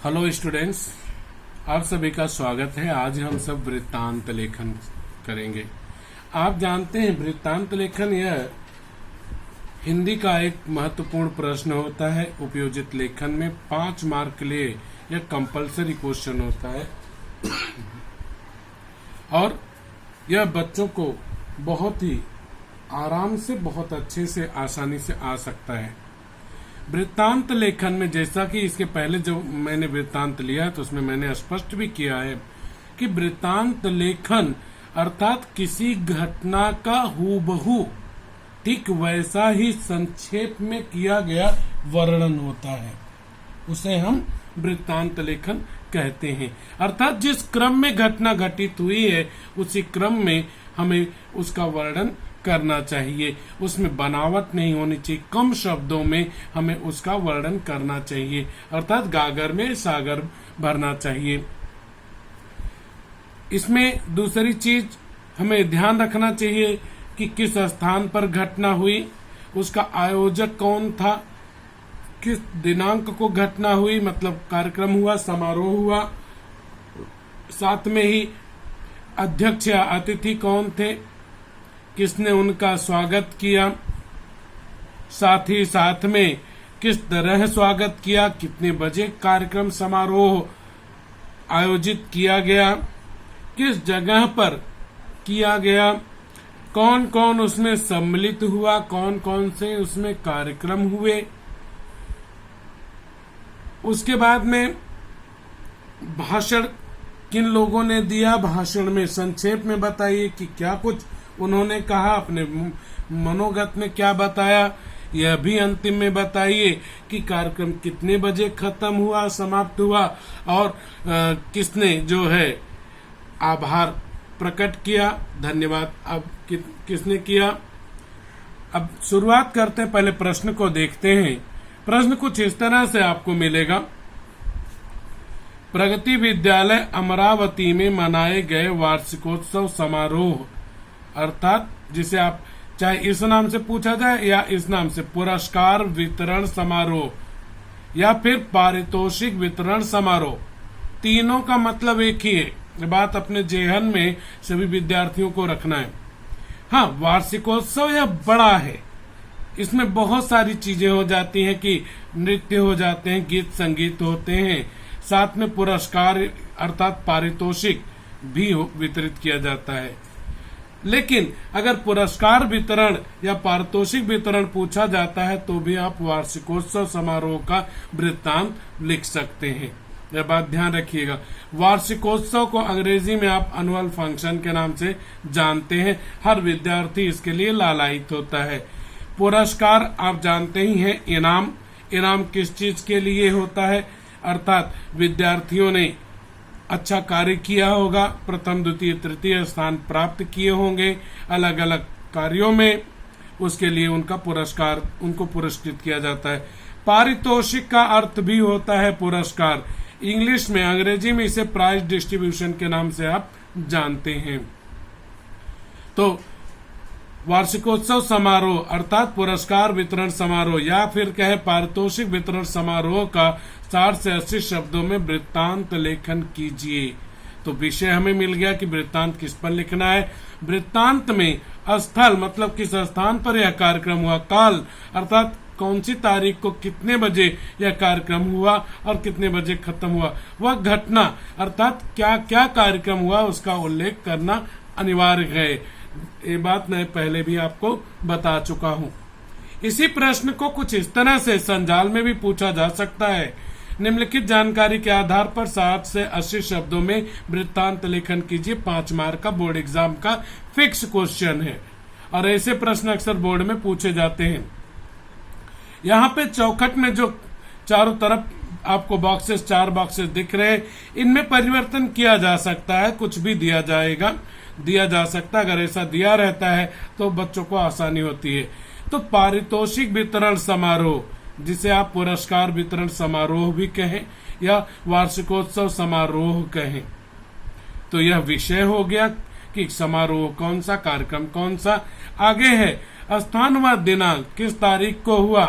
Hello students, आप सभी का स्वागत है। आज हम सब वृत्तांत लेखन करेंगे। आप जानते हैं वृत्तांत लेखन यह हिंदी का एक महत्वपूर्ण प्रश्न होता है। उपयोजित लेखन में 5 मार्क के लिए यह कंपलसरी क्वेश्चन होता है और यह बच्चों को बहुत ही आराम से, बहुत अच्छे से, आसानी से आ सकता है। वृत्तांत लेखन में, जैसा कि इसके पहले जो मैंने वृत्तांत लिया तो उसमें मैंने स्पष्ट भी किया है कि वृत्तांत लेखन अर्थात किसी घटना का हूबहू ठीक वैसा ही संक्षेप में किया गया वर्णन होता है, उसे हम वृत्तांत लेखन कहते हैं। अर्थात जिस क्रम में घटना घटित हुई है उसी क्रम में हमें उसका वर्णन करना चाहिए, उसमें बनावट नहीं होनी चाहिए, कम शब्दों में हमें उसका वर्णन करना चाहिए, अर्थात गागर में सागर भरना चाहिए। इसमें दूसरी चीज हमें ध्यान रखना चाहिए कि किस स्थान पर घटना हुई, उसका आयोजक कौन था, किस दिनांक को घटना हुई, मतलब कार्यक्रम हुआ, समारोह हुआ, साथ में ही अध्यक्ष या अतिथि कौन थे, किसने उनका स्वागत किया, साथ ही साथ में किस तरह स्वागत किया, कितने बजे कार्यक्रम समारोह आयोजित किया गया, किस जगह पर किया गया, कौन कौन उसमें सम्मिलित हुआ, कौन कौन से उसमें कार्यक्रम हुए। उसके बाद में भाषण किन लोगों ने दिया, भाषण में संक्षेप में बताइए कि क्या कुछ उन्होंने कहा, अपने मनोगत में क्या बताया। यह भी अंतिम में बताइए कि कार्यक्रम कितने बजे खत्म हुआ, समाप्त हुआ और किसने जो है आभार प्रकट किया, धन्यवाद अब किसने किया। अब शुरुआत करते हैं, पहले प्रश्न को देखते हैं। प्रश्न कुछ इस तरह से आपको मिलेगा। प्रगति विद्यालय अमरावती में मनाए गए वार्षिकोत्सव समारोह, अर्थात जिसे आप चाहे इस नाम से पूछा जाए या इस नाम से, पुरस्कार वितरण समारोह या फिर पारितोषिक वितरण समारोह, तीनों का मतलब एक ही है। ये बात अपने जेहन में सभी विद्यार्थियों को रखना है। हाँ, वार्षिकोत्सव यह बड़ा है, इसमें बहुत सारी चीजें हो जाती हैं कि नृत्य हो जाते हैं, गीत संगीत होते हैं, साथ में पुरस्कार अर्थात पारितोषिक भी वितरित किया जाता है। लेकिन अगर पुरस्कार वितरण या पारितोषिक वितरण पूछा जाता है तो भी आप वार्षिकोत्सव समारोह का वृत्तांत लिख सकते हैं। यह बात ध्यान रखिएगा। वार्षिकोत्सव को अंग्रेजी में आप एनुअल फंक्शन के नाम से जानते हैं। हर विद्यार्थी इसके लिए लालायित होता है। पुरस्कार आप जानते ही हैं, इनाम। इनाम किस चीज के लिए होता है, अर्थात विद्यार्थियों ने अच्छा कार्य किया होगा, प्रथम द्वितीय तृतीय स्थान प्राप्त किए होंगे अलग अलग कार्यों में, उसके लिए उनका पुरस्कार, उनको पुरस्कृत किया जाता है। पारितोषिक का अर्थ भी होता है पुरस्कार। इंग्लिश में, अंग्रेजी में इसे प्राइज डिस्ट्रीब्यूशन के नाम से आप जानते हैं। तो वार्षिकोत्सव समारोह अर्थात पुरस्कार वितरण समारोह या फिर कहे पारितोषिक वितरण समारोह का 60 से 80 शब्दों में वृत्तांत लेखन कीजिए। तो विषय हमें मिल गया कि वृत्तांत किस पर लिखना है। वृत्तांत में स्थल मतलब किस स्थान पर यह कार्यक्रम हुआ, काल अर्थात कौन सी तारीख को कितने बजे यह कार्यक्रम हुआ और कितने बजे खत्म हुआ, वह घटना अर्थात क्या क्या कार्यक्रम हुआ उसका उल्लेख करना अनिवार्य है। ये बात मैं पहले भी आपको बता चुका हूं। इसी प्रश्न को कुछ इस तरह से संजाल में भी पूछा जा सकता है। निम्नलिखित जानकारी के आधार पर 60 से 80 शब्दों में वृत्तांत लेखन कीजिए। 5 मार्क का बोर्ड एग्जाम का फिक्स क्वेश्चन है और ऐसे प्रश्न अक्सर बोर्ड में पूछे जाते हैं। यहाँ पे चौखट में जो चारों तरफ आपको बॉक्सेस, 4 बॉक्सेस दिख रहे हैं, इनमें परिवर्तन किया जा सकता है, कुछ भी दिया जा सकता है। अगर ऐसा दिया रहता है तो बच्चों को आसानी होती है। तो पारितोषिक वितरण समारोह, जिसे आप पुरस्कार वितरण समारोह भी कहें या वार्षिकोत्सव समारोह कहें, तो यह विषय हो गया कि समारोह कौन सा, कार्यक्रम कौन सा। आगे है स्थान व दिनांक, किस तारीख को हुआ,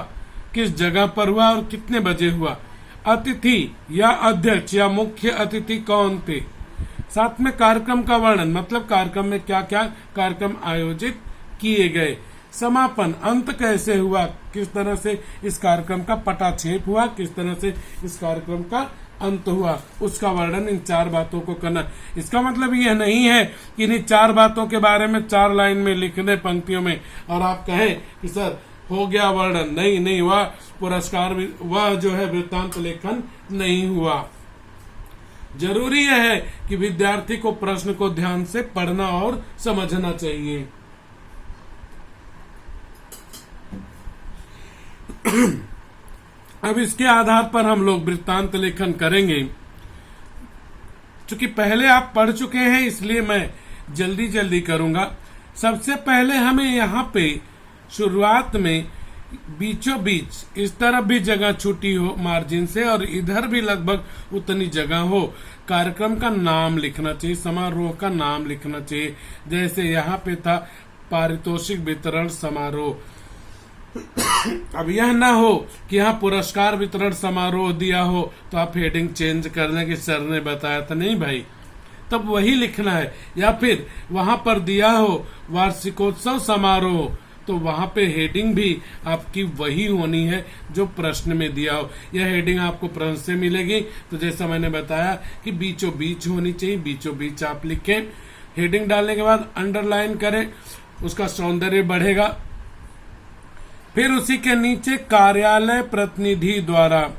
किस जगह पर हुआ और कितने बजे हुआ। अतिथि या अध्यक्ष या मुख्य अतिथि कौन थे। साथ में कार्यक्रम का वर्णन, मतलब कार्यक्रम में क्या क्या कार्यक्रम आयोजित किए गए। समापन, अंत कैसे हुआ, किस तरह से इस कार्यक्रम का पटाक्षेप हुआ, किस तरह से इस कार्यक्रम का अंत हुआ, उसका वर्णन इन 4 बातों को करना। इसका मतलब यह नहीं है कि इन 4 बातों के बारे में 4 लाइन में लिख दे पंक्तियों में और आप कहें कि सर हो गया वर्णन। नहीं, वह पुरस्कार, वह जो है वृत्तांत लेखन नहीं हुआ। जरूरी यह है कि विद्यार्थी को प्रश्न को ध्यान से पढ़ना और समझना चाहिए। अब इसके आधार पर हम लोग वृत्तांत लेखन करेंगे। चूंकि पहले आप पढ़ चुके हैं इसलिए मैं जल्दी जल्दी करूंगा। सबसे पहले हमें यहाँ पे शुरुआत में बीचों बीच इस तरफ भी जगह छूटी हो मार्जिन से और इधर भी लगभग उतनी जगह हो, कार्यक्रम का नाम लिखना चाहिए, समारोह का नाम लिखना चाहिए। जैसे यहाँ पे था पारितोषिक वितरण समारोह। अब यह ना हो कि यहाँ पुरस्कार वितरण समारोह दिया हो तो आप हेडिंग चेंज कर लें कि सर ने बताया था। नहीं भाई, तब वही लिखना है। या फिर वहां पर दिया हो वार्षिकोत्सव समारोह तो वहां पे हेडिंग भी आपकी वही होनी है जो प्रश्न में दिया हो। यह हेडिंग आपको प्रश्न से मिलेगी। तो जैसा मैंने बताया कि बीचों बीच होनी चाहिए, बीचों बीच आप लिखें। हेडिंग डालने के बाद अंडरलाइन करें, उसका सौंदर्य बढ़ेगा। फिर उसी के नीचे कार्यालय प्रतिनिधि द्वारा।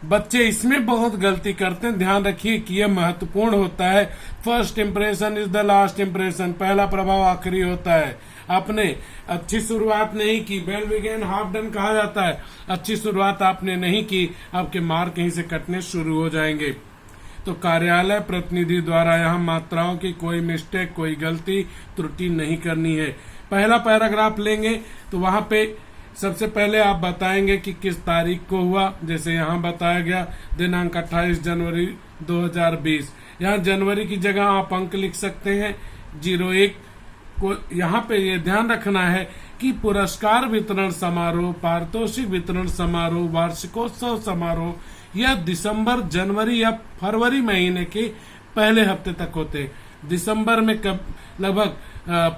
बच्चे इसमें बहुत गलती करते हैं, ध्यान रखिए कि यह महत्वपूर्ण होता है। First impression is the last impression, पहला प्रभाव आखिरी होता है। आपने अच्छी शुरुआत नहीं की, वेल बिगेन हाफ डन कहा जाता है। अच्छी शुरुआत आपने नहीं की, आपके मार्क यहीं से कटने शुरू हो जाएंगे। तो कार्यालय प्रतिनिधि द्वारा यहाँ मात्राओं की कोई मिस्टेक, कोई गलती त्रुटि नहीं करनी है। पहला पैराग्राफ लेंगे तो वहां पे सबसे पहले आप बताएंगे कि किस तारीख को हुआ। जैसे यहाँ बताया गया दिनांक 28 जनवरी 2020। यहाँ जनवरी की जगह आप अंक लिख सकते हैं 01 को। यहाँ पे ये ध्यान रखना है कि पुरस्कार वितरण समारोह, पारितोषिक वितरण समारोह, वार्षिकोत्सव समारोह यह दिसंबर, जनवरी या फरवरी महीने के पहले हफ्ते तक होते। दिसंबर में कब लगभग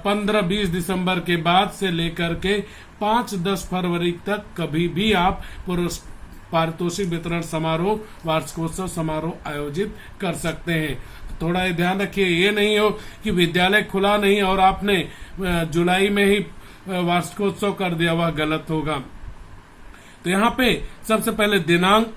15-20 दिसंबर के बाद से लेकर के 5-10 फरवरी तक कभी भी आप पारितोषिक वितरण समारोह, वार्षिकोत्सव समारोह आयोजित कर सकते हैं। थोड़ा ये ध्यान रखिए, ये नहीं हो कि विद्यालय खुला नहीं और आपने जुलाई में ही वार्षिकोत्सव कर दिया, वह गलत होगा। तो यहाँ पे सबसे पहले दिनांक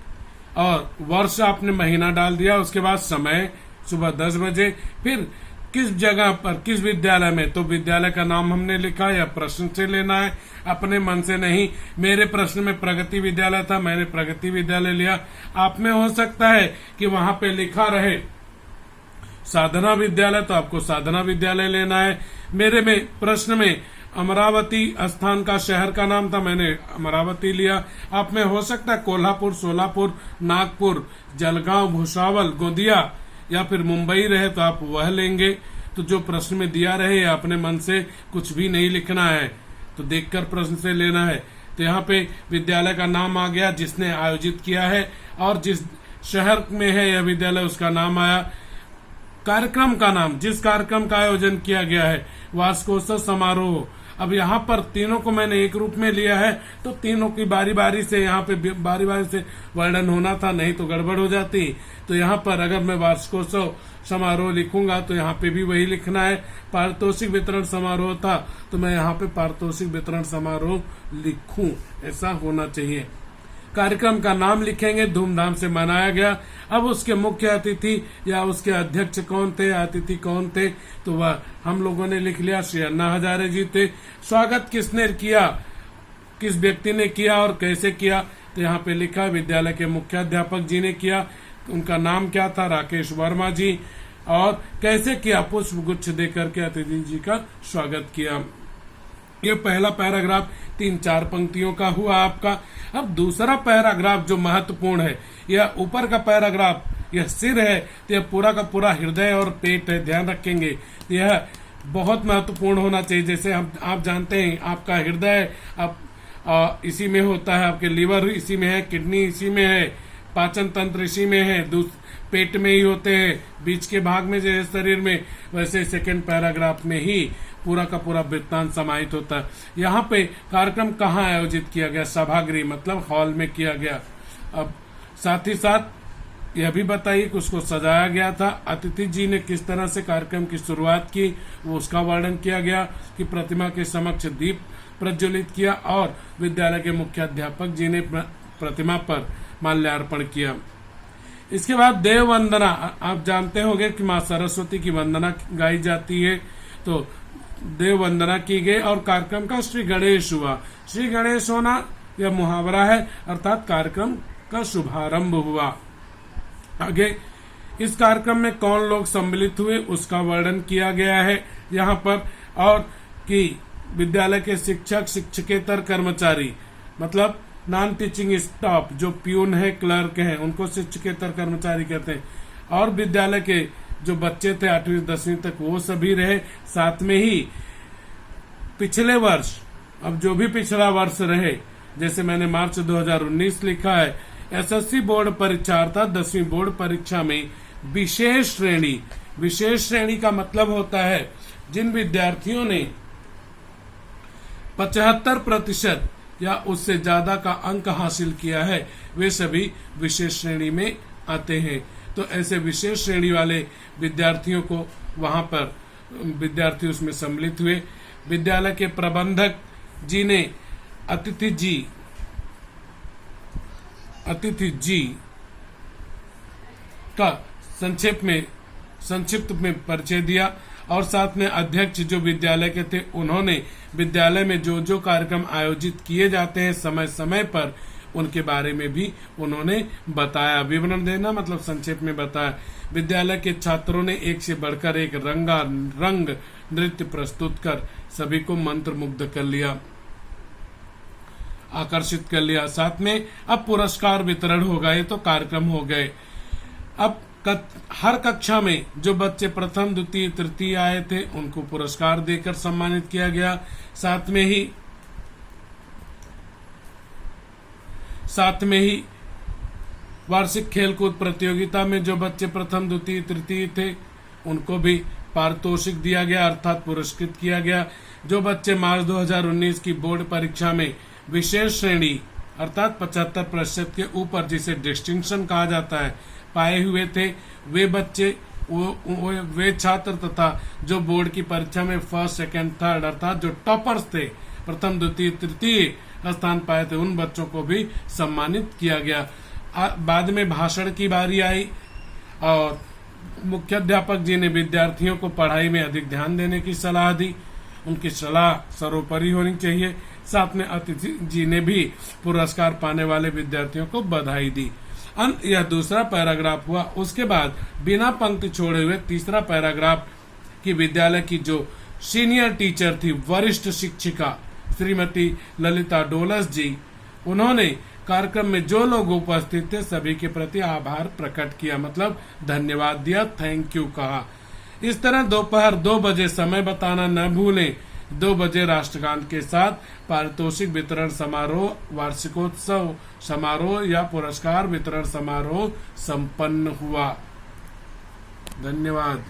और वर्ष आपने महीना डाल दिया, उसके बाद समय सुबह 10 बजे। फिर किस जगह पर, किस विद्यालय में, तो विद्यालय का नाम हमने लिखा या प्रश्न से लेना है, अपने मन से नहीं। मेरे प्रश्न में प्रगति विद्यालय था, मैंने प्रगति विद्यालय लिया। आप में हो सकता है कि वहां पे लिखा रहे साधना विद्यालय, तो आपको साधना विद्यालय लेना है। मेरे में प्रश्न में अमरावती स्थान का शहर का नाम था, मैंने अमरावती लिया। आप में हो सकता है कोल्हापुर, सोलापुर, नागपुर, जलगांव, भुसावल, गोंदिया या फिर मुंबई रहे तो आप वह लेंगे। तो जो प्रश्न में दिया रहे अपने मन से कुछ भी नहीं लिखना है, तो देखकर प्रश्न से लेना है। तो यहाँ पे विद्यालय का नाम आ गया जिसने आयोजित किया है और जिस शहर में है यह विद्यालय उसका नाम आया। कार्यक्रम का नाम, जिस कार्यक्रम का आयोजन किया गया है, वार्षिकोत्सव समारोह। अब यहाँ पर तीनों को मैंने एक रूप में लिया है तो तीनों की बारी बारी से यहाँ पे बारी बारी से वर्णन होना था, नहीं तो गड़बड़ हो जाती। तो यहाँ पर अगर मैं वार्षिकोत्सव समारोह लिखूंगा तो यहाँ पे भी वही लिखना है। पारितोषिक वितरण समारोह था तो मैं यहाँ पे पारितोषिक वितरण समारोह लिखूं, ऐसा होना चाहिए। कार्यक्रम का नाम लिखेंगे, धूमधाम से मनाया गया। अब उसके मुख्य अतिथि या उसके अध्यक्ष कौन थे, अतिथि कौन थे, तो वह हम लोगों ने लिख लिया, श्री अन्ना हजारे जी थे। स्वागत किसने किया, किस व्यक्ति ने किया और कैसे किया, तो यहाँ पे लिखा विद्यालय के मुख्याध्यापक जी ने किया। उनका नाम क्या था, राकेश वर्मा जी। और कैसे किया, पुष्प गुच्छ देकर के अतिथि जी का स्वागत किया। ये पहला पैराग्राफ 3-4 पंक्तियों का हुआ आपका। अब दूसरा पैराग्राफ जो महत्वपूर्ण है, यह ऊपर का पैराग्राफ, यह सिर है, तो यह पूरा का पूरा हृदय और पेट है, ध्यान रखेंगे। यह बहुत महत्वपूर्ण होना चाहिए। जैसे आप जानते हैं आपका हृदय आप इसी में होता है, आपके लीवर इसी में है, किडनी इसी में है, पाचन तंत्र इसी में है, पेट में ही होते हैं, बीच के भाग में जो है शरीर में, वैसे सेकंड पैराग्राफ में ही पूरा का पूरा वृत्तांत समाहित होता है। यहाँ पे कार्यक्रम कहाँ आयोजित किया गया? सभागृह मतलब हॉल में किया गया। अब साथ ही साथ यह भी बताइए कि उसको सजाया गया था। अतिथि जी ने किस तरह से कार्यक्रम की शुरुआत की, वो उसका वर्णन किया गया कि प्रतिमा के समक्ष दीप प्रज्वलित किया और विद्यालय के मुख्य अध्यापक जी ने प्रतिमा पर माल्यार्पण किया। इसके बाद देव वंदना, आप जानते होंगे कि माँ सरस्वती की वंदना गाई जाती है, तो देव वंदना की गई और कार्यक्रम का श्री गणेश हुआ। श्री गणेश होना यह मुहावरा है, अर्थात कार्यक्रम का शुभारंभ हुआ। आगे इस कार्यक्रम में कौन लोग सम्मिलित हुए उसका वर्णन किया गया है यहाँ पर, और कि विद्यालय के शिक्षक, शिक्षकेतर कर्मचारी मतलब नॉन टीचिंग स्टाफ, जो प्यून है, क्लर्क हैं, उनको शिक्षकेतर कर्मचारी कहते हैं, और विद्यालय के जो बच्चे थे 8वीं 10वीं तक वो सभी रहे। साथ में ही पिछले वर्ष, अब जो भी पिछला वर्ष रहे, जैसे मैंने मार्च 2019 लिखा है, एसएससी बोर्ड परीक्षा अर्थात 10वीं बोर्ड परीक्षा में विशेष श्रेणी का मतलब होता है जिन विद्यार्थियों ने 75% या उससे ज्यादा का अंक हासिल किया है, वे सभी विशेष श्रेणी में आते हैं। तो ऐसे विशेष श्रेणी वाले विद्यार्थियों को वहां पर विद्यार्थी उसमें सम्मिलित हुए। विद्यालय के प्रबंधक जी ने अतिथि जी का संक्षिप्त में परिचय दिया और साथ में अध्यक्ष जो विद्यालय के थे उन्होंने विद्यालय में जो जो कार्यक्रम आयोजित किए जाते हैं समय समय पर उनके बारे में भी उन्होंने बताया। विवरण देना मतलब संक्षेप में बताया। विद्यालय के छात्रों ने एक से बढ़कर एक रंग नृत्य प्रस्तुत कर सभी को मंत्र मुग्ध कर लिया, आकर्षित कर लिया। साथ में अब पुरस्कार वितरण हो गए, तो कार्यक्रम हो गए। अब हर कक्षा में जो बच्चे प्रथम, द्वितीय, तृतीय आए थे उनको पुरस्कार देकर सम्मानित किया गया। साथ में ही वार्षिक खेलकूद प्रतियोगिता में जो बच्चे प्रथम, द्वितीय, तृतीय थे उनको भी पारितोषिक दिया गया अर्थात पुरस्कृत किया गया। जो बच्चे मार्च 2019 की बोर्ड परीक्षा में विशेष श्रेणी अर्थात 75% के ऊपर, जिसे डिस्टिंक्शन कहा जाता है, पाए हुए थे, वे बच्चे वे छात्र तथा जो बोर्ड की परीक्षा में फर्स्ट, सेकंड, थर्ड अर्थात जो टॉपर्स थे, प्रथम, द्वितीय, तृतीय स्थान पाए थे, उन बच्चों को भी सम्मानित किया गया। बाद में भाषण की बारी आई और मुख्याध्यापक जी ने विद्यार्थियों को पढ़ाई में अधिक ध्यान देने की सलाह दी। उनकी सलाह सर्वोपरि होनी चाहिए। साथ में अतिथि जी ने भी पुरस्कार पाने वाले विद्यार्थियों को बधाई दी। यह दूसरा पैराग्राफ हुआ। उसके बाद बिना पंक्ति छोड़े हुए तीसरा पैराग्राफ की विद्यालय की जो सीनियर टीचर थी, वरिष्ठ शिक्षिका श्रीमती ललिता डोलस जी, उन्होंने कार्यक्रम में जो लोग उपस्थित थे सभी के प्रति आभार प्रकट किया, मतलब धन्यवाद दिया, थैंक यू कहा। इस तरह दोपहर 2 बजे समय बताना न भूलें। 2 बजे राष्ट्रगान के साथ पारितोषिक वितरण समारोह, वार्षिकोत्सव समारोह या पुरस्कार वितरण समारोह संपन्न हुआ। धन्यवाद।